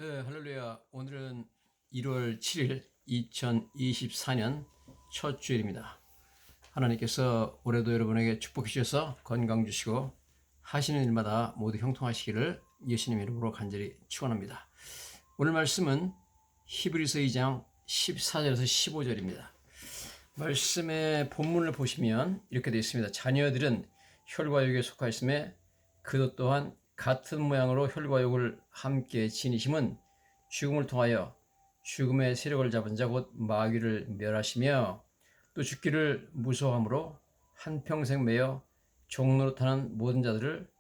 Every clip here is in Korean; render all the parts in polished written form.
네, 할렐루야. 오늘은 1월 7일 2024년 첫 주일입니다. 하나님께서 올해도 여러분에게 축복해 주셔서 건강 주시고 하시는 일마다 모두 형통하시기를 예수님 이름으로 간절히 축원합니다. 오늘 말씀은 히브리서 2장 14절에서 15절입니다. 말씀의 본문을 보시면 이렇게 되어 있습니다. 자녀들은 혈과 육에 속하였음에 그도 또한 같은 모양으로 혈과 육을 함께 지니심은 죽음을 통하여 죽음의 세력을 잡은 자 곧 마귀를 멸하시며 또 죽기를 무서워함으로 한평생 매여 종노릇하는 모든 자들을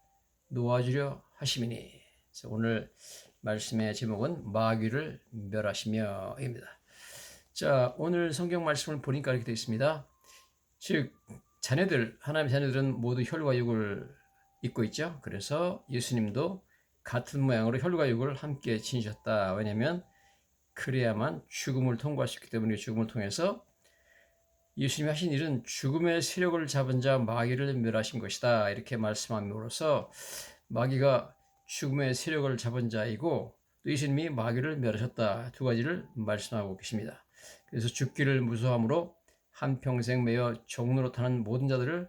놓아주려 하심이니. 오늘 말씀의 제목은 마귀를 멸하시며입니다. 자, 오늘 성경 말씀을 보니까 이렇게 되어 있습니다. 즉 자녀들, 하나님의 자녀들은 모두 혈과 육을 입고 있죠. 그래서 예수님도 같은 모양으로 혈과 육을 함께 지니셨다. 왜냐하면 그래야만 죽음을 통과할 수 있기 때문에 죽음을 통해서 예수님이 하신 일은 죽음의 세력을 잡은 자 마귀를 멸하신 것이다. 이렇게 말씀함으로써 마귀가 죽음의 세력을 잡은 자이고 또 예수님이 마귀를 멸하셨다. 두 가지를 말씀하고 계십니다. 그래서 죽기를 무서워함으로 한평생 매여 종노릇하는 모든 자들을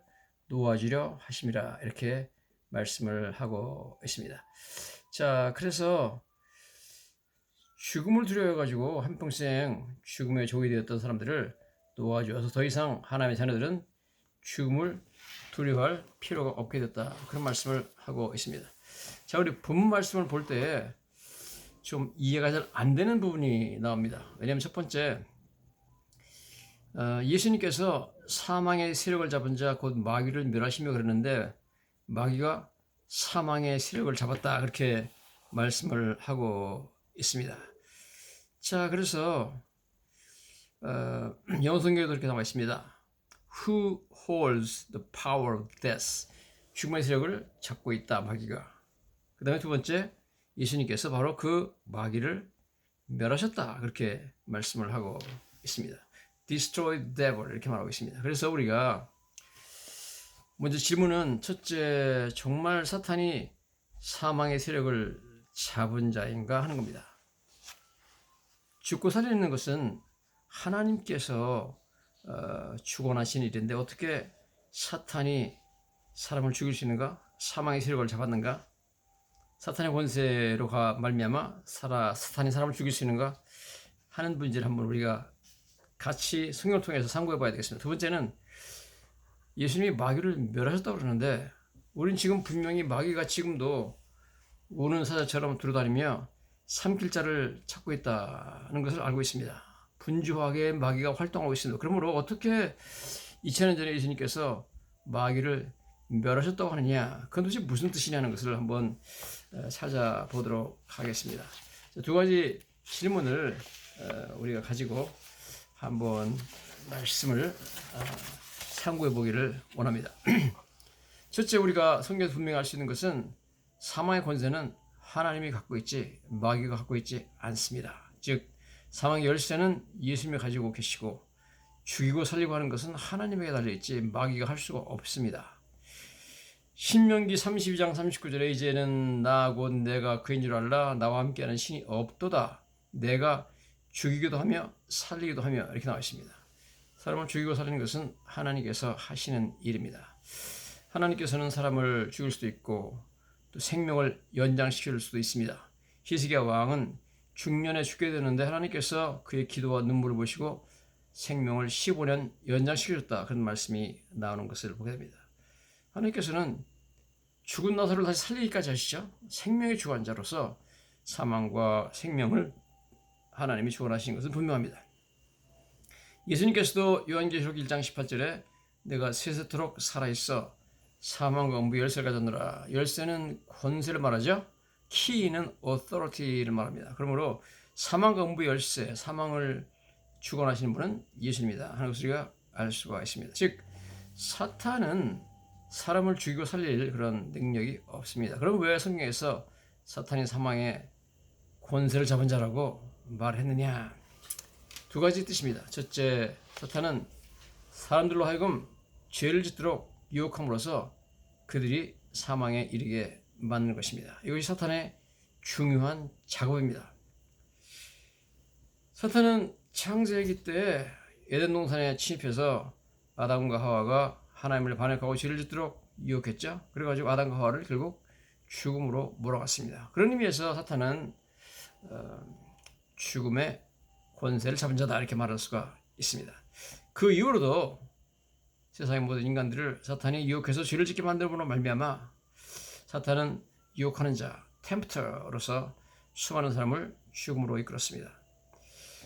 놓아주려 하심이라. 이렇게 말씀을 하고 있습니다. 자, 그래서 죽음을 두려워해가지고 한평생 죽음의 종이 되었던 사람들을 놓아주어서 더 이상 하나님의 자녀들은 죽음을 두려워할 필요가 없게 됐다. 그런 말씀을 하고 있습니다. 자, 우리 본문 말씀을 볼 때 좀 이해가 잘 안 되는 부분이 나옵니다. 왜냐하면 첫 번째, 예수님께서 사망의 세력을 잡은 자 곧 마귀를 멸하시며 그러는데 마귀가 사망의 세력을 잡았다. 그렇게 말씀을 하고 있습니다. 자, 그래서 영어 성경에도 이렇게 나와 있습니다. Who holds the power of death? 죽음의 세력을 잡고 있다, 마귀가. 그 다음에 두 번째, 예수님께서 바로 그 마귀를 멸하셨다. 그렇게 말씀을 하고 있습니다. Destroy the devil 이렇게 말하고 있습니다. 그래서 우리가 먼저 질문은 첫째, 정말 사탄이 사망의 세력을 잡은 자인가 하는 겁니다. 죽고 살리는 것은 하나님께서 주관하신 일인데 어떻게 사탄이 사람을 죽일 수 있는가? 사망의 세력을 잡았는가? 사탄의 권세로 말미암아 사탄이 사람을 죽일 수 있는가? 하는 문제를 한번 우리가 같이 성경을 통해서 참고해 봐야 되겠습니다. 두 번째는 예수님이 마귀를 멸하셨다고 그러는데 우린 지금 분명히 마귀가 지금도 우는 사자처럼 두루다니며 삼킬 자를 찾고 있다는 것을 알고 있습니다. 분주하게 마귀가 활동하고 있습니다. 그러므로 어떻게 2000년 전에 예수님께서 마귀를 멸하셨다고 하느냐, 그건 도대체 무슨 뜻이냐는 것을 한번 찾아보도록 하겠습니다. 두 가지 질문을 우리가 가지고 한번 말씀을 참고해 보기를 원합니다. 첫째, 우리가 성경에서 분명히 알 수 있는 것은 사망의 권세는 하나님이 갖고 있지 마귀가 갖고 있지 않습니다. 즉 사망의 열쇠는 예수님이 가지고 계시고 죽이고 살리고 하는 것은 하나님에게 달려있지 마귀가 할 수가 없습니다. 신명기 32장 39절에 이제는 나 곧 내가 그인 줄 알라. 나와 함께하는 신이 없도다. 내가 죽이기도 하며 살리기도 하며 이렇게 나와 있습니다. 사람을 죽이고 살리는 것은 하나님께서 하시는 일입니다. 하나님께서는 사람을 죽일 수도 있고 또 생명을 연장시킬 수도 있습니다. 히스기야 왕은 중년에 죽게 되는데 하나님께서 그의 기도와 눈물을 보시고 생명을 15년 연장시켜줬다. 그런 말씀이 나오는 것을 보게 됩니다. 하나님께서는 죽은 나사로를 다시 살리기까지 하시죠. 생명의 주관자로서 사망과 생명을 하나님이 주관하신 것은 분명합니다. 예수님께서도 요한계시록 1장 18절에 내가 세세토록 살아있어 사망과 음부의 열쇠를 가졌노라. 열쇠는 권세를 말하죠. 키는 authority를 말합니다. 그러므로 사망과 음부의 열쇠, 사망을 주관하시는 분은 예수님이다 하는 것을 우리가 알 수가 있습니다. 즉 사탄은 사람을 죽이고 살릴 그런 능력이 없습니다. 그럼 왜 성경에서 사탄이 사망의 권세를 잡은 자라고 말했느냐? 두 가지 뜻입니다. 첫째, 사탄은 사람들로 하여금 죄를 짓도록 유혹함으로써 그들이 사망에 이르게 만드는 것입니다. 이것이 사탄의 중요한 작업입니다. 사탄은 창세기 때 에덴 동산에 침입해서 아담과 하와가 하나님을 반역하고 죄를 짓도록 유혹했죠. 그래가지고 아담과 하와를 결국 죽음으로 몰아갔습니다. 그런 의미에서 사탄은 죽음의 권세를 잡은 자다 이렇게 말할 수가 있습니다. 그 이후로도 세상의 모든 인간들을 사탄이 유혹해서 죄를 짓게 만들므로 말미암아 사탄은 유혹하는 자, 템프터로서 수많은 사람을 죽음으로 이끌었습니다.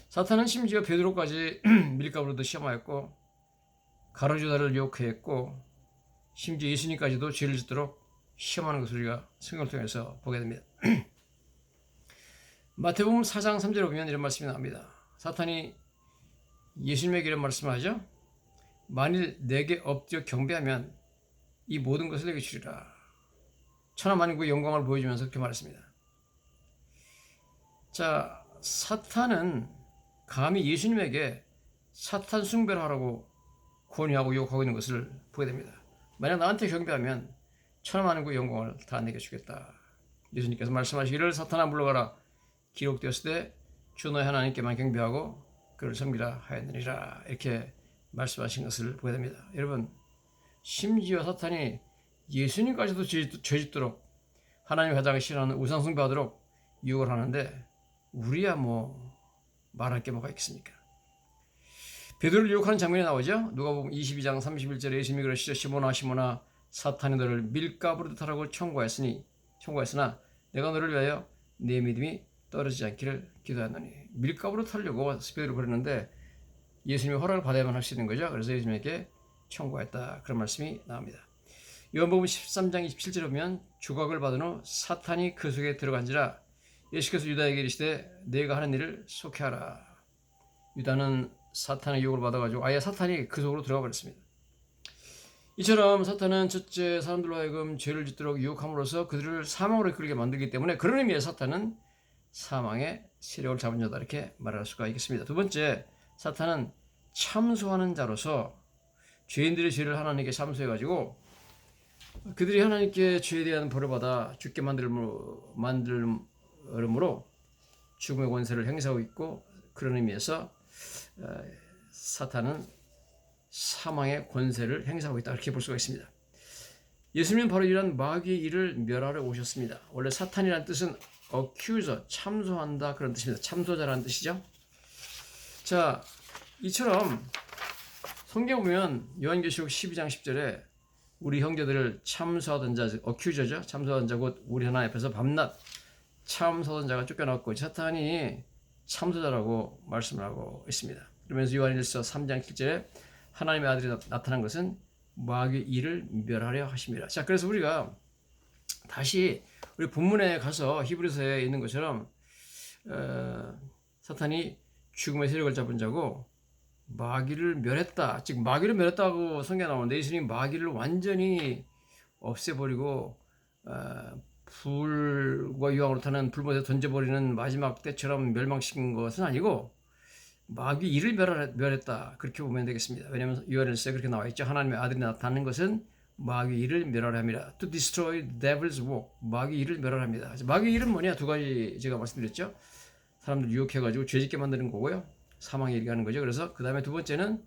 사탄은 심지어 베드로까지 밀가루로도 시험하였고 가룟유다를 유혹했고 심지어 예수님까지도 죄를 짓도록 시험하는 것을 우리가 성경을 통해서 보게 됩니다. 마태복음 4장 3절에 보면 이런 말씀이 나옵니다. 사탄이 예수님에게 이런 말씀을 하죠. 만일 내게 엎드려 경배하면 이 모든 것을 내게 주리라. 천하만국의 영광을 보여주면서 그렇게 말했습니다. 자, 사탄은 감히 예수님에게 사탄 숭배를 하라고 권유하고 유혹하고 있는 것을 보게 됩니다. 만약 나한테 경배하면 천하만국의 영광을 다 내게 주겠다. 예수님께서 말씀하시기를 사탄아 물러가라. 기록되었을 때 주 너의 하나님께만 경배하고 그를 섬기라 하였느니라. 이렇게 말씀하신 것을 보게 됩니다. 여러분, 심지어 사탄이 예수님까지도 죄짓도록 하나님이 가장 싫어하는 우상 숭배하도록 유혹을 하는데 우리야 뭐 말할 게 뭐가 있겠습니까? 베드로를 유혹하는 장면이 나오죠. 누가복음 22장 31절에 예수님이 그러시죠. 시몬아 사탄이 너를 밀가부르듯 하라고 청구했으나 내가 너를 위하여 내 믿음이 떨어지지 않기를 기도하노니. 밀가부르듯 하려고 베드로를 그랬는데 예수님이 허락을 받아야만 할 수 있는 거죠. 그래서 예수님에게 청구했다. 그런 말씀이 나옵니다. 요한복음 13장 27절에 보면 조각을 받은 후 사탄이 그 속에 들어간지라. 예수께서 유다에게 이르시되 내가 하는 일을 속해하라. 유다는 사탄의 유혹을 받아가지고 아예 사탄이 그 속으로 들어가 버렸습니다. 이처럼 사탄은 첫째 사람들로 하여금 죄를 짓도록 유혹함으로써 그들을 사망으로 이끌게 만들기 때문에 그런 의미에서 사탄은 사망의 세력을 잡은 자다 이렇게 말할 수가 있겠습니다. 두 번째, 사탄은 참소하는 자로서 죄인들의 죄를 하나님께 참소해가지고 그들이 하나님께 죄에 대한 벌을 받아 죽게 만들므로 죽음의 권세를 행사하고 있고 그런 의미에서 사탄은 사망의 권세를 행사하고 있다 이렇게 볼 수가 있습니다. 예수님은 바로 이런 마귀의 일을 멸하러 오셨습니다. 원래 사탄이라는 뜻은 accuser, 참소한다 그런 뜻입니다. 참소자라는 뜻이죠. 자, 이처럼 성경 보면 요한계시록 12장 10절에 우리 형제들을 참소하던 자, accuser죠. 참소하던 자 곧 우리 하나님 앞에서 밤낮 참소하던 자가 쫓겨났고 사탄이 참소자라고 말씀을 하고 있습니다. 그러면서 요한일서 3장 7절에 하나님의 아들이 나타난 것은 마귀의 일을 멸하려 하심이라. 자, 그래서 우리가 다시 우리 본문에 가서 히브리서에 있는 것처럼 사탄이 죽음의 세력을 잡은 자고 마귀를 멸했다. 즉 마귀를 멸했다고 성경에 나오는데 예수님이 마귀를 완전히 없애버리고 불과 유황으로 타는 불못에 던져버리는 마지막 때처럼 멸망시킨 것은 아니고 마귀 일을 멸했다. 그렇게 보면 되겠습니다. 왜냐하면 요한일서에 그렇게 나와 있죠. 하나님의 아들이 나타나는 것은 마귀 일을 멸하려 합니다. To destroy devil's work. 마귀 일을 멸하려 합니다. 마귀 일은 뭐냐? 두 가지 제가 말씀드렸죠. 사람들 유혹해가지고 죄짓게 만드는 거고요. 사망에 이르게 하는 거죠. 그래서 그 다음에 두 번째는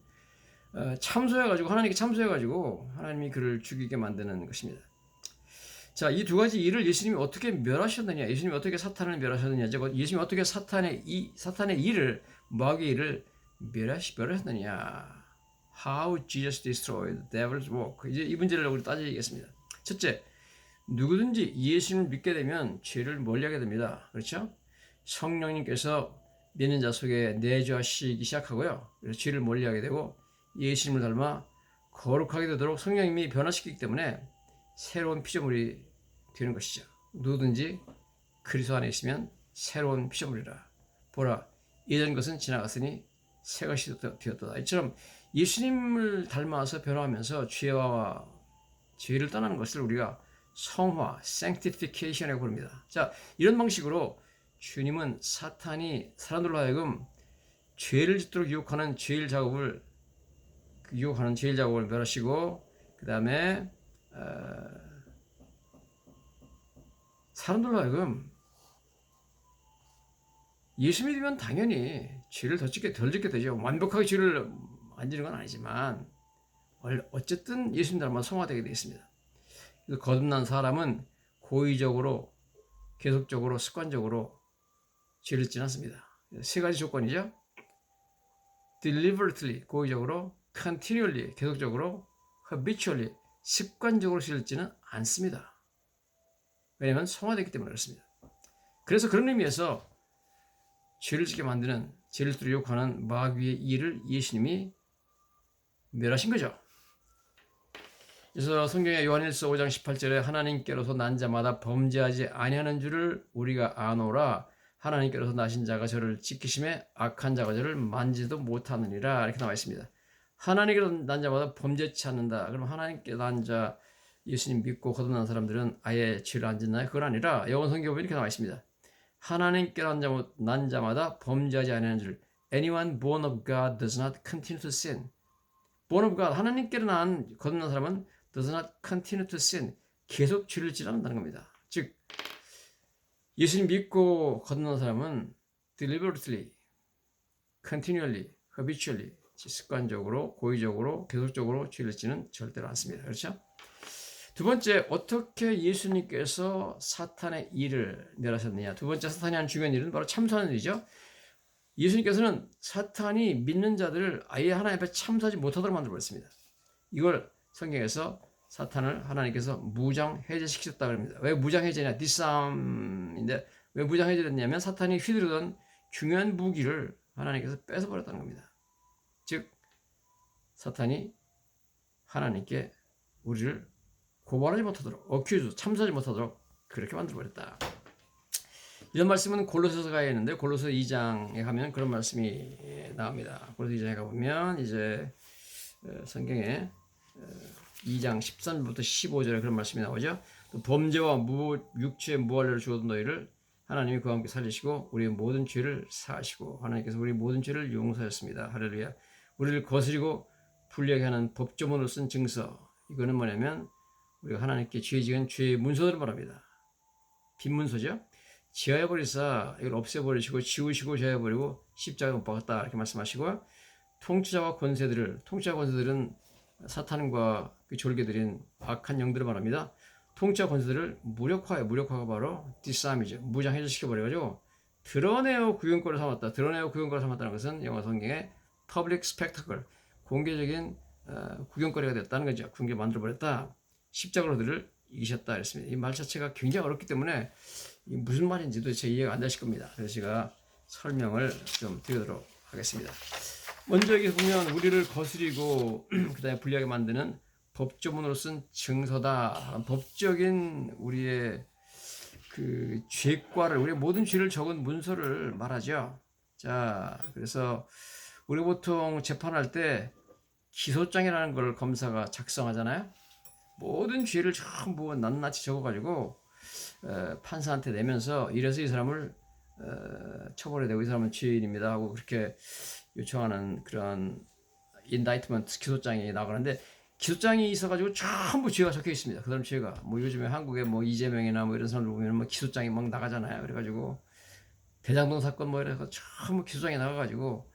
참소해가지고 하나님께 참소해가지고 하나님이 그를 죽이게 만드는 것입니다. 자, 이 두 가지 일을 예수님이 어떻게 멸하셨느냐? 예수님이 어떻게 사탄을 멸하셨느냐? 예수님이 어떻게 사탄의 일을 마귀의 일을 멸하셨느냐? How Jesus destroyed the devil's work. 이제 이 문제를 우리 따지겠습니다. 첫째, 누구든지 예수님을 믿게 되면 죄를 멀리하게 됩니다. 그렇죠? 성령님께서 믿는 자 속에 내주하시기 시작하고요. 그래서 죄를 멀리하게 되고 예수님을 닮아 거룩하게 되도록 성령님이 변화시키기 때문에 새로운 피조물이 되는 것이죠. 누구든지 그리스도 안에 있으면 새로운 피조물이라. 보라, 예전 것은 지나갔으니 새 것이 되었다. 이처럼 예수님을 닮아서 변화하면서 죄를 떠나는 것을 우리가 성화, sanctification이라고 부릅니다. 자, 이런 방식으로 주님은 사탄이 사람들로 하여금 죄를 짓도록 유혹하는 죄일 작업을 멸하시고 그 다음에 사람들로 하여금 예수 믿으면 당연히 죄를 덜 짓게 되죠. 완벽하게 죄를 안 지는 건 아니지만 어쨌든 예수님 닮아 성화되게 되어 있습니다. 그래서 거듭난 사람은 고의적으로 계속적으로 습관적으로 죄를 짓지 않습니다. 세 가지 조건이죠. deliberately 고의적으로, continually 계속적으로, habitually 습관적으로 죄를 짓지는 않습니다. 왜냐하면 성화됐기 때문에 그렇습니다. 그래서 그런 의미에서 죄를 짓게 만드는, 죄를 유혹하는 마귀의 일을 예수님이 멸하신 거죠. 그래서 성경의 요한일서 5장 18절에 하나님께로서 난 자마다 범죄하지 아니하는 줄을 우리가 아노라. 하나님께로서 나신 자가 저를 지키심에 악한 자가 저를 만지도 못하느니라. 이렇게 나와 있습니다. 하나님께로서 난 자마다 범죄치 않는다. 그럼 하나님께 난 자, 예수님 믿고 거듭난 사람들은 아예 죄를 안 짓나요? 그건 아니라 영어 성경에 보면 이렇게 나와 있습니다. 하나님께 난 자마다 범죄하지 아니하는 줄. Anyone born of God does not continue to sin. born of God, 하나님께로 난 거듭난 사람은 does not continue to sin. 계속 죄를 짓지 않는다는 겁니다. 즉 예수님 믿고 거듭난 사람은 deliberately, continually, habitually, 습관적으로, 고의적으로, 계속적으로 죄를 짓지는 절대로 않습니다. 그렇죠? 두 번째, 어떻게 예수님께서 사탄의 일을 멸하셨느냐. 두 번째 사탄이 하는 중요한 일은 바로 참소하는 일이죠. 예수님께서는 사탄이 믿는 자들을 아예 하나님 앞에 참소하지 못하도록 만들어버렸습니다. 이걸 성경에서 사탄을 하나님께서 무장 해제시키셨다고 합니다. 왜 무장 해제냐? disarm인데 왜 무장 해제됐냐면 사탄이 휘두르던 중요한 무기를 하나님께서 뺏어버렸다는 겁니다. 즉 사탄이 하나님께 우리를 고발하지 못하도록, accuse, 참소하지 못하도록 그렇게 만들어버렸다. 이런 말씀은 골로새서 가야 있는데 골로새 2장에 가면 그런 말씀이 나옵니다. 골로새 2장에 가보면 이제 성경에 2장 13절부터 15절에 그런 말씀이 나오죠. 또 범죄와 육체의 무할례로 죽어든 너희를 하나님이 그와 함께 살리시고 우리의 모든 죄를 사하시고 하나님께서 우리 모든 죄를 용서하셨습니다. 할렐루야. 우리를 거스리고 불리하게 하는 법조문으로 쓴 증서. 이거는 뭐냐면 우리가 하나님께 죄 지은 죄의 문서들을 말합니다. 빈문서죠. 지하해버리사 이걸 없애버리시고 지우시고 지하해버리고 십자가에 못 박았다 이렇게 말씀하시고 통치자와 권세들은 사탄과 그 졸개들인 악한 영들을 말합니다. 통치와 권세들을 무력화가 바로 disarm이죠. 무장 해제시켜버려가지고 드러내어 구경거리를 삼았다는 것은 영어 성경에 public spectacle, 공개적인 구경거리가 됐다는 거죠. 공개 만들어버렸다. 십자가로 그들을 이기셨다 그랬습니다. 이 말 자체가 굉장히 어렵기 때문에 무슨 말인지 도대체 이해가 안 되실 겁니다. 그래서 제가 설명을 좀 드리도록 하겠습니다. 먼저 여기 보면 우리를 거스리고 그 다음에 불리하게 만드는 법조문으로 쓴 증서다. 법적인 우리의 그 죄과를, 우리의 모든 죄를 적은 문서를 말하죠. 자, 그래서 우리 보통 재판할 때 기소장이라는 걸 검사가 작성하잖아요. 모든 죄를 전부 낱낱이 적어가지고 판사한테 내면서 이래서 이 사람을 처벌해야 되고 이 사람은 죄인입니다 하고 그렇게 요청하는 그런 인다이트먼트 기소장이 나가는데 기소장이 있어가지고 전부 죄가 적혀 있습니다. 그 사람 죄가 뭐 요즘에 한국에 뭐 이재명이나 뭐 이런 사람들 보면 뭐 기소장이 막 나가잖아요. 그래가지고 대장동 사건 뭐 이래서 전부 기소장이 나가가지고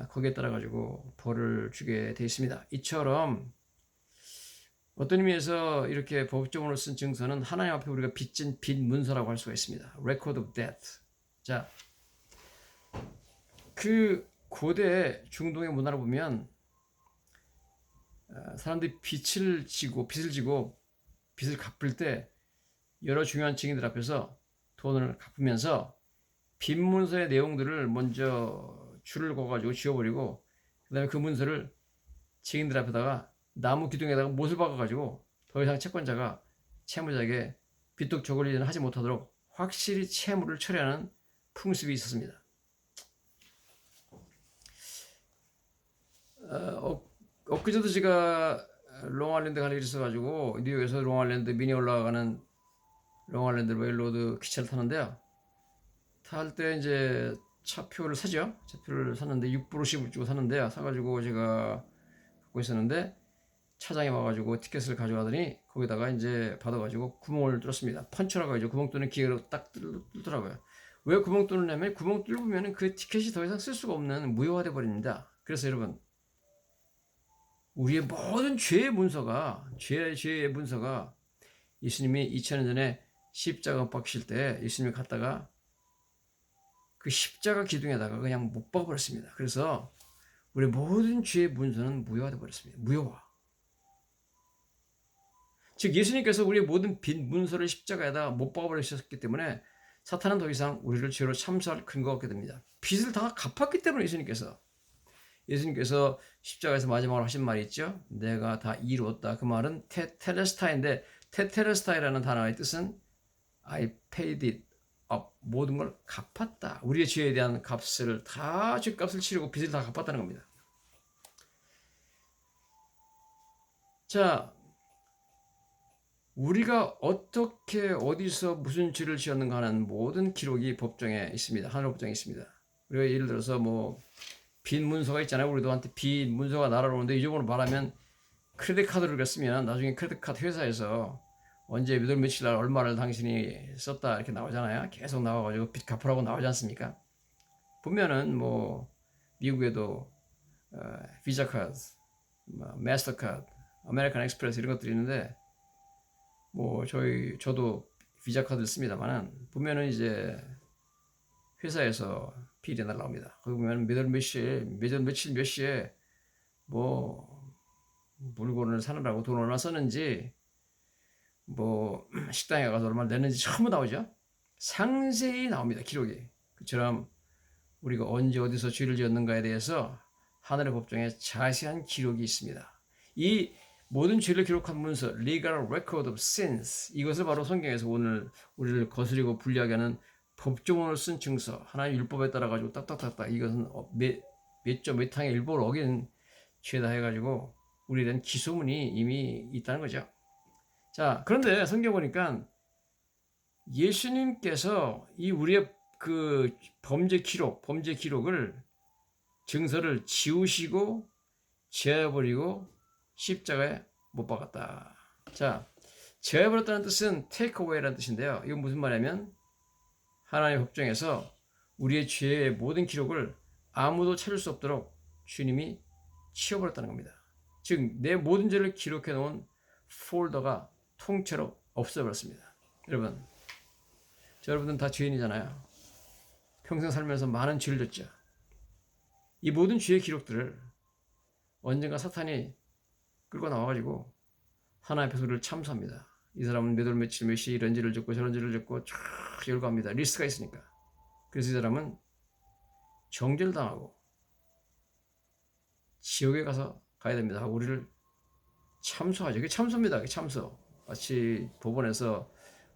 거기에 따라 가지고 벌을 주게 돼 있습니다. 이처럼 어떤 의미에서 이렇게 법조문으로 쓴 증서는 하나님 앞에 우리가 빚진 빚 문서라고 할 수가 있습니다. Record of debt. 자, 그 고대 중동의 문화를 보면 사람들이 빚을 지고 빚을 갚을 때 여러 중요한 증인들 앞에서 돈을 갚으면서 빚 문서의 내용들을 먼저 줄을 그어가지고 지워버리고 그 다음에 그 문서를 증인들 앞에다가 나무 기둥에다가 못을 박아가지고 더 이상 채권자가 채무자에게 빚독 저걸리는 하지 못하도록 확실히 채무를 처리하는 풍습이 있었습니다. 엊그제도 제가 롱아일랜드 갈 일이 있어가지고 뉴욕에서 롱아일랜드 미니 올라가는 롱아일랜드 레일로드 기차를 타는데요. 탈 때 이제 차표를 사죠. 차표를 샀는데 6불50을 주고 샀는데요. 사가지고 제가 갖고 있었는데 차장이 와가지고 티켓을 가져가더니 거기다가 이제 받아가지고 구멍을 뚫었습니다. 펀쳐라고 하죠. 구멍 뚫는 기계로 딱 뚫더라고요. 왜 구멍 뚫느냐면 구멍 뚫으면 그 티켓이 더 이상 쓸 수가 없는 무효화돼 버립니다. 그래서 여러분 우리의 모든 죄의 문서가 죄의 문서가 예수님이 2000년 전에 십자가 못 박히실 때 예수님이 갔다가 그 십자가 기둥에다가 그냥 못 박아버렸습니다. 그래서 우리 모든 죄의 문서는 무효화돼 버렸습니다. 무효화. 즉 예수님께서 우리의 모든 빈 문서를 십자가에다 못 박아버리셨기 때문에 사탄은 더 이상 우리를 죄로 참수할 근거가 없게 됩니다. 빚을 다 갚았기 때문에 예수님께서 십자가에서 마지막으로 하신 말이 있죠. 내가 다 이루었다. 그 말은 테텔레스타인데 테텔레스타이라는 단어의 뜻은 I paid it up. 모든 걸 갚았다. 우리의 죄에 대한 값을 다 죄값을 치르고 빚을 다 갚았다는 겁니다. 자, 우리가 어떻게 어디서 무슨 죄를 지었는가 하는 모든 기록이 법정에 있습니다. 하늘 법정에 있습니다. 우리가 예를 들어서 뭐 빈 문서가 있잖아요. 우리도한테 빈 문서가 날아오는데 이쪽으로 말하면 크레딧 카드를 쓰면 나중에 크레딧 카드 회사에서 언제 몇 월 며칠 날 얼마를 당신이 썼다 이렇게 나오잖아요. 계속 나와가지고 빚 갚으라고 나오지 않습니까? 보면은 뭐 미국에도 비자 카드, 마스터 카드, 아메리칸 익스프레스 이런 것들이 있는데 뭐 저도 비자 카드를 씁니다만은 보면은 이제 회사에서 비일이 날라옵니다. 거기 보면 몇 월 며칠 몇 시에 뭐 물건을 사느라고 돈 얼마 썼는지 뭐 식당에 가서 얼마 냈는지 전부 나오죠. 상세히 나옵니다. 기록이. 그처럼 우리가 언제 어디서 죄를 지었는가에 대해서 하늘의 법정에 자세한 기록이 있습니다. 이 모든 죄를 기록한 문서, Legal Record of Sins, 이것을 바로 성경에서 오늘 우리를 거스리고 불리하게 하는 법조문을 쓴 증서, 하나님 율법에 따라 가지고 딱딱딱딱 이것은 몇 항의 일부를 어긴 죄다 해가지고 우리에 대한 기소문이 이미 있다는 거죠. 자, 그런데 성경 보니까 예수님께서 이 우리의 그 범죄 기록을 증서를 지우시고 제어버리고 십자가에 못 박았다. 자, 제어버렸다는 뜻은 take away라는 뜻인데요. 이건 무슨 말이냐면 하나님의 법정에서 우리의 죄의 모든 기록을 아무도 찾을 수 없도록 주님이 치워버렸다는 겁니다. 즉 내 모든 죄를 기록해 놓은 폴더가 통째로 없어버렸습니다. 여러분은 다 죄인이잖아요. 평생 살면서 많은 죄를 졌죠. 이 모든 죄의 기록들을 언젠가 사탄이 끌고 나와가지고 하나님 앞에서 우리를 참수합니다. 이 사람은 몇 월 며칠 몇 시에 이런 죄를 졌고 저런 죄를 졌고 쫙 열거합니다. 리스트가 있으니까. 그래서 이 사람은 정죄당하고 지옥에 가야 됩니다 하고 우리를 참수하죠. 그게 참수입니다. 그게 참수. 마치 법원에서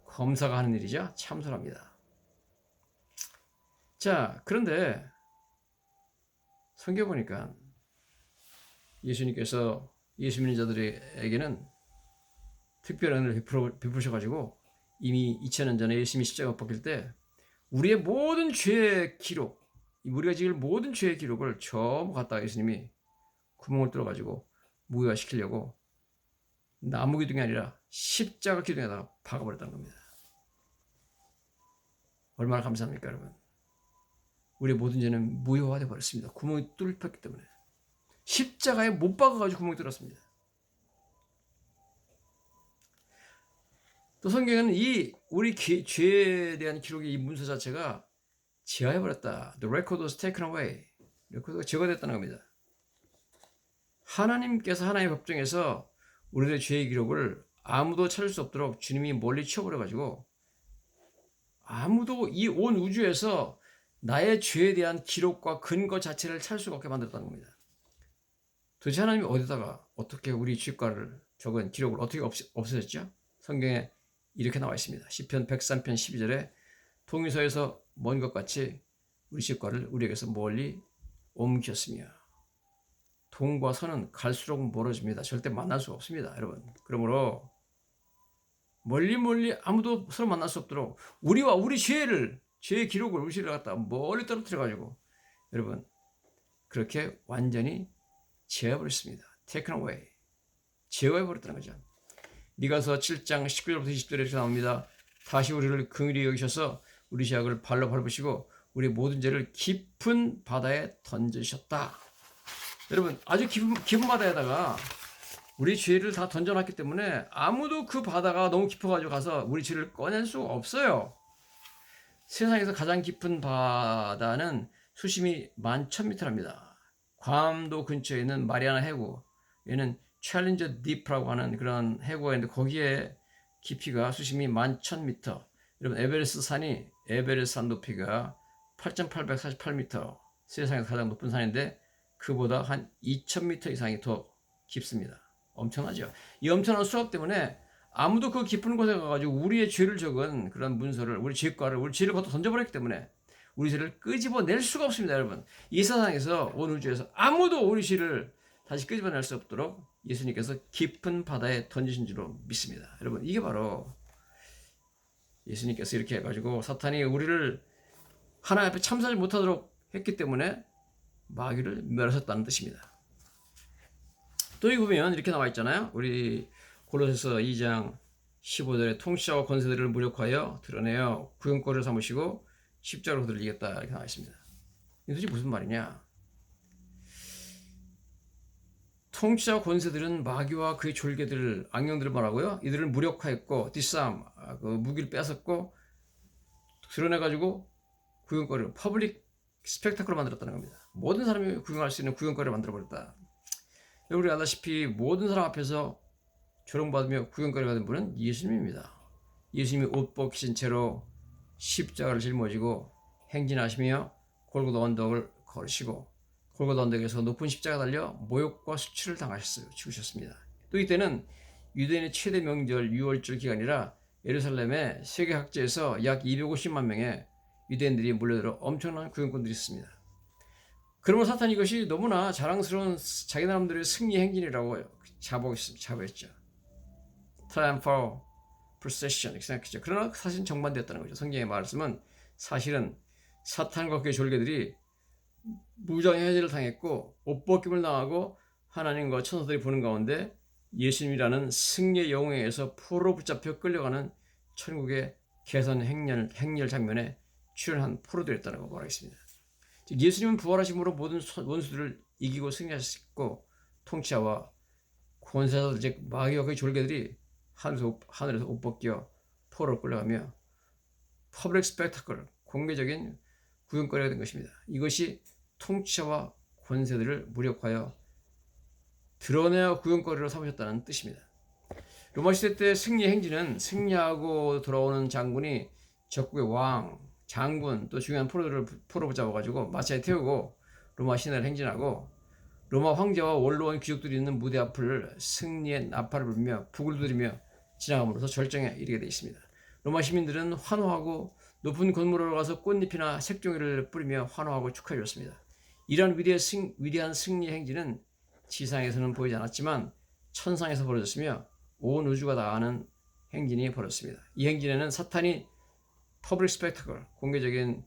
검사가 하는 일이죠. 참수를 합니다. 자, 그런데 성경 보니까 예수님께서 예수 믿는 자들에게는 특별한 은혜를 베푸셔가지고 이미 2000년 전에 예수님이 십자가 못 박힐 때 우리의 모든 죄의 기록, 우리가 지을 모든 죄의 기록을 전부 갖다가 예수님이 구멍을 뚫어가지고 무효화시키려고 나무 기둥이 아니라 십자가 기둥에다가 박아버렸다는 겁니다. 얼마나 감사합니까, 여러분? 우리의 모든 죄는 무효화돼 버렸습니다. 구멍이 뚫혔기 때문에. 십자가에 못 박아가지고 구멍이 뚫었습니다. 또 성경은 이 우리 죄에 대한 기록의 이 문서 자체가 제어해버렸다. The record was taken away. 레코드가 제거됐다는 겁니다. 하나님께서 하나님의 법정에서 우리들의 죄의 기록을 아무도 찾을 수 없도록 주님이 멀리 치워버려가지고 아무도 이 온 우주에서 나의 죄에 대한 기록과 근거 자체를 찾을 수가 없게 만들었다는 겁니다. 도대체 하나님이 어디다가 어떻게 우리 죄과를 적은 기록을 어떻게 없애셨죠? 성경에 이렇게 나와 있습니다. 시편 103편 12절에 동유서에서 먼 것 같이 우리 죄과를 우리에게서 멀리 옮기셨으며 동과 서는 갈수록 멀어집니다. 절대 만날 수 없습니다, 여러분. 그러므로 멀리 아무도 서로 만날 수 없도록 우리와 우리 죄의 기록을 우리 죄를 갖다 멀리 떨어뜨려가지고 여러분 그렇게 완전히 제어해버렸습니다. taken away. 제어해버렸다는 거죠. 미가서 7장 19절부터 20절에 이렇게 나옵니다. 다시 우리를 긍휼히 여기셔서 우리 죄악을 발로 밟으시고 우리 모든 죄를 깊은 바다에 던지셨다. 여러분, 아주 깊은 바다에다가 우리 죄를 다 던져놨기 때문에 아무도 그 바다가 너무 깊어가지고 가서 우리 죄를 꺼낼 수가 없어요. 세상에서 가장 깊은 바다는 수심이 11,000m랍니다. 괌도 근처에 있는 마리아나 해구, 얘는 챌린저 딥라고 하는 그런 해구가 있는데 거기에 깊이가 수심이 11,000m. 여러분, 에베레스트 산 높이가 8,848m, 세상에서 가장 높은 산인데 그보다 한 2,000m 이상이 더 깊습니다. 엄청나죠? 이 엄청난 수압 때문에 아무도 그 깊은 곳에 가가지고 우리의 죄를 적은 그런 문서를, 우리 죄를 걷어 던져버렸기 때문에 우리 죄를 끄집어낼 수가 없습니다, 여러분. 이 세상에서, 온 우주에서 아무도 우리 죄를 다시 끄집어낼 수 없도록 예수님께서 깊은 바다에 던지신 줄로 믿습니다. 여러분, 이게 바로 예수님께서 이렇게 해가지고 사탄이 우리를 하나님 앞에 참사하지 못하도록 했기 때문에 마귀를 멸하셨다는 뜻입니다. 또 여기 보면 이렇게 나와 있잖아요. 우리 골로새서 2장 15절에 통치자와 권세들을 무력하여 드러내어 구경거리를 삼으시고 십자가로 그들을 이겼다, 이렇게 나와 있습니다. 이게 도대체 무슨 말이냐? 통치자와 권세들은 마귀와 그의 졸개들, 악령들을 말하고요. 이들을 무력화했고 디싸움, 그 무기를 뺏었고 드러내가지고 구경거리를, 퍼블릭 스펙타클로 만들었다는 겁니다. 모든 사람이 구경할 수 있는 구경거리를 만들어버렸다. 우리 알다시피 모든 사람 앞에서 조롱받으며 구경거리 받은 분은 예수님입니다. 예수님이 옷 벗기신 채로 십자가를 짊어지고 행진하시며 골고다 언덕을 걸으시고 골고다 언덕에서 높은 십자가 달려 모욕과 수치를 당하셨어요. 죽으셨습니다. 또 이때는 유대인의 최대 명절 유월절 기간이라 예루살렘의 세계 각지에서 약 250만 명의 유대인들이 몰려들어 엄청난 구경꾼들이 있습니다. 그러면 사탄이 이것이 너무나 자랑스러운 자기 나름대로의 승리 행진이라고 자부했죠. Triumphal Procession 이렇게 생각했죠. 그러나 사실은 정반대였다는 거죠. 성경의 말씀은 사실은 사탄과 그의 졸개들이 무장의 해제를 당했고 옷벗김을 당하고 하나님과 천사들이 보는 가운데 예수님이라는 승리의 영웅에 의해서 포로 붙잡혀 끌려가는 천국의 개선 행렬 장면에 출연한 포로들이었다고 말하겠습니다. 예수님은 부활하심으로 모든 원수들을 이기고 승리하셨고 통치자와 권세자들, 즉 마귀와 그의 졸개들이 하늘에서 옷 벗겨 포로로 끌려가며 퍼블릭 스펙타클, 공개적인 구경거리가 된 것입니다. 이것이 통치자와 권세들을 무력하여 드러내어 구경거리로 삼으셨다는 뜻입니다. 로마시대 때 승리의 행진은 승리하고 돌아오는 장군이 적국의 왕, 장군, 또 중요한 포로 붙잡아가지고 마차에 태우고 로마 시내를 행진하고 로마 황제와 원로원 귀족들이 있는 무대 앞을 승리의 나팔을 불며 북을 두드리며 지나감으로써 절정에 이르게 되어 있습니다. 로마 시민들은 환호하고 높은 건물에 올라가서 꽃잎이나 색종이를 뿌리며 환호하고 축하해 줬습니다. 이러한 위대한 승리의 행진은 지상에서는 보이지 않았지만 천상에서 벌어졌으며 온 우주가 다 아는 행진이 벌어졌습니다. 이 행진에는 사탄이 퍼블릭 스펙타클, 공개적인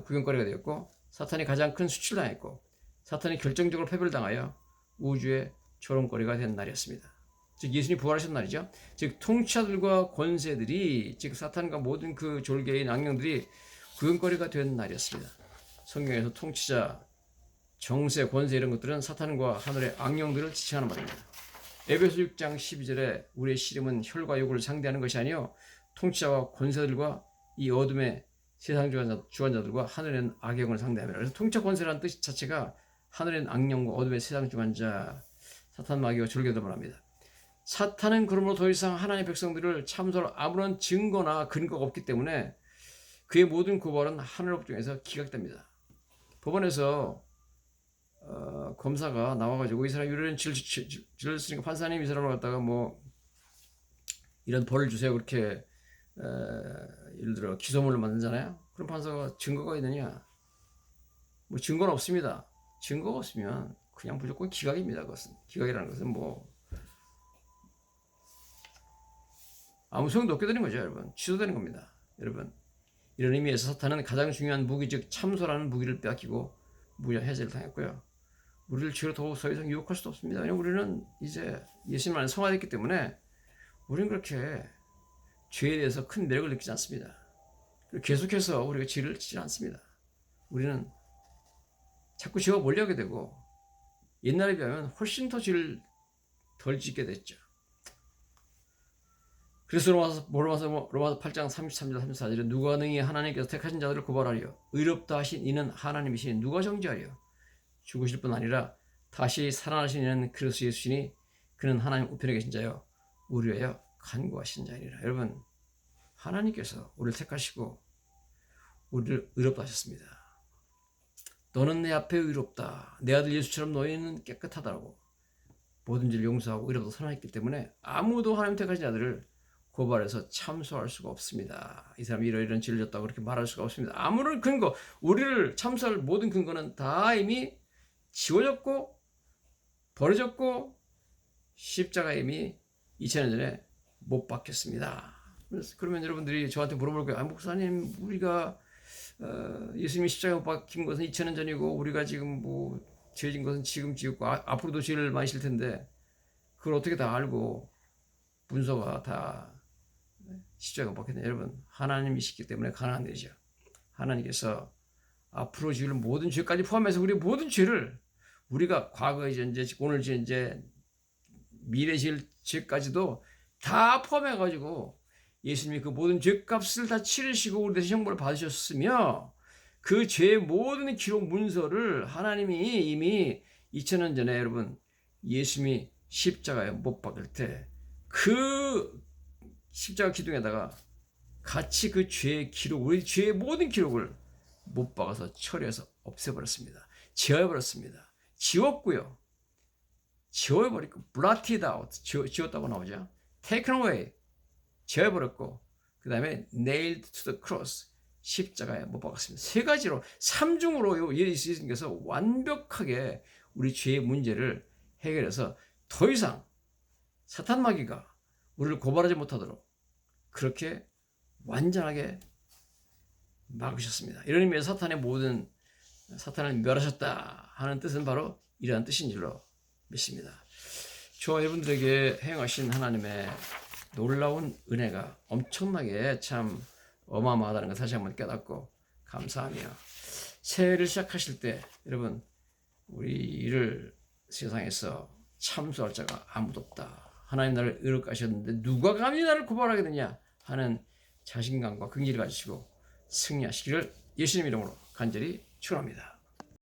구경거리가 되었고 사탄이 가장 큰 수치를 당했고 사탄이 결정적으로 패배를 당하여 우주의 조롱거리가 된 날이었습니다. 즉 예수님이 부활하신 날이죠. 즉 통치자들과 권세들이, 즉 사탄과 모든 그 졸개인 악령들이 구경거리가 된 날이었습니다. 성경에서 통치자, 정세, 권세 이런 것들은 사탄과 하늘의 악령들을 지칭하는 말입니다. 에베소 6장 12절에 우리의 씨름은 혈과 육을 상대하는 것이 아니요 통치자와 권세들과 이 어둠의 세상 주관자들과 하늘엔 악영을 상대하며, 그래서 통치자 권세라는 뜻 자체가 하늘엔 악령과 어둠의 세상 주관자 사탄, 마귀와 졸개들을 말합니다. 사탄은 그러므로 더 이상 하나님의 백성들을 참소할 아무런 증거나 근거가 없기 때문에 그의 모든 고발은 하늘 법정에서 기각됩니다. 법원에서 검사가 나와가지고 이 사람 유죄는 죄를 쓰니까 판사님 이 사람을 갖다가 뭐 이런 벌을 주세요 그렇게 예를 들어 기소문을 만들잖아요. 그럼 판사가 증거가 있느냐? 뭐 증거는 없습니다. 증거가 없으면 그냥 무조건 기각입니다. 그것은 기각이라는 것은 뭐 아무 소용도 없게 되는 거죠, 여러분. 취소되는 겁니다, 여러분. 이런 의미에서 사탄은 가장 중요한 무기, 즉 참소라는 무기를 빼앗기고 무장 해제를 당했고요. 우리를 죄로 더 이상 유혹할 수도 없습니다. 왜냐하면 우리는 이제 예수님 안에 성화됐기 때문에 우리는 그렇게 죄에 대해서 큰 매력을 느끼지 않습니다. 계속해서 우리가 죄를 짓지 않습니다. 우리는 자꾸 죄가 몰려오게 되고 옛날에 비하면 훨씬 더 죄를 덜 짓게 됐죠. 그래서 로마서 8장 33절 34절에 누가 능히 하나님께서 택하신 자들을 고발하리요 의롭다 하신 이는 하나님이시니 누가 정죄하리요 죽으실 뿐 아니라 다시 살아나신 이는 그리스도 예수시니 그는 하나님 우편에 계신 자요 우리 위하여 간구하신 자이니라. 여러분, 하나님께서 우리를 택하시고 우리를 의롭다 하셨습니다. 너는 내 앞에 의롭다. 내 아들 예수처럼 너희는 깨끗하다고 모든 죄를 용서하고 의롭다 선언했기 때문에 아무도 하나님 택하신 자들을 고발해서 참소할 수가 없습니다. 이 사람이 이런 죄를 졌다고 그렇게 말할 수가 없습니다. 아무런 근거, 우리를 참소할 모든 근거는 다 이미 지워졌고 버려졌고 십자가에 이미 2000년 전에 못 박혔습니다. 그러면 여러분들이 저한테 물어볼 거예요. 목사님, 우리가 예수님이 십자가에 못 박힌 것은 2000년 전이고 우리가 지금 뭐 죄진 것은 지금 지었고 앞으로도 죄를 많이 질 텐데 그걸 어떻게 다 알고 문서가 다 십자가에 못 박혔냐. 여러분, 하나님이시기 때문에 가능한 일이죠. 하나님께서 앞으로 지을 모든 죄까지 포함해서 우리 모든 죄를 우리가 과거의 전제, 오늘 전제, 미래 지을 죄까지도 다 포함해가지고 예수님이 그 모든 죄값을 다 치르시고 우리 대신 형벌을 받으셨으며 그 죄의 모든 기록 문서를 하나님이 이미 2000년 전에 여러분 예수님이 십자가에 못 박을 때 그 십자가 기둥에다가 같이 그 죄의 기록, 우리 죄의 모든 기록을 못 박아서 처리해서 없애버렸습니다. 지워버렸습니다. 지웠고요. 지워버리고 blotted out, 지웠다고 나오죠. taken away, 지워버렸고 그 다음에 nailed to the cross, 십자가에 못 박았습니다. 세 가지로 삼중으로 예수님께서 완벽하게 우리 죄의 문제를 해결해서 더 이상 사탄 마귀가 우리를 고발하지 못하도록 그렇게 완전하게 막으셨습니다. 이런 의미에서 사탄을 멸하셨다 하는 뜻은 바로 이러한 뜻인 줄로 믿습니다. 저와 여러분들에게 행하신 하나님의 놀라운 은혜가 엄청나게 참 어마어마하다는 걸 다시 한번 깨닫고 감사하며 새해를 시작하실 때 여러분 우리를 세상에서 참소할 자가 아무도 없다. 하나님 나를 의롭게 하셨는데 누가 감히 나를 고발하겠느냐 하는 자신감과 긍지를 가지시고 승리하시기를 예수님 이름으로 간절히 축원합니다.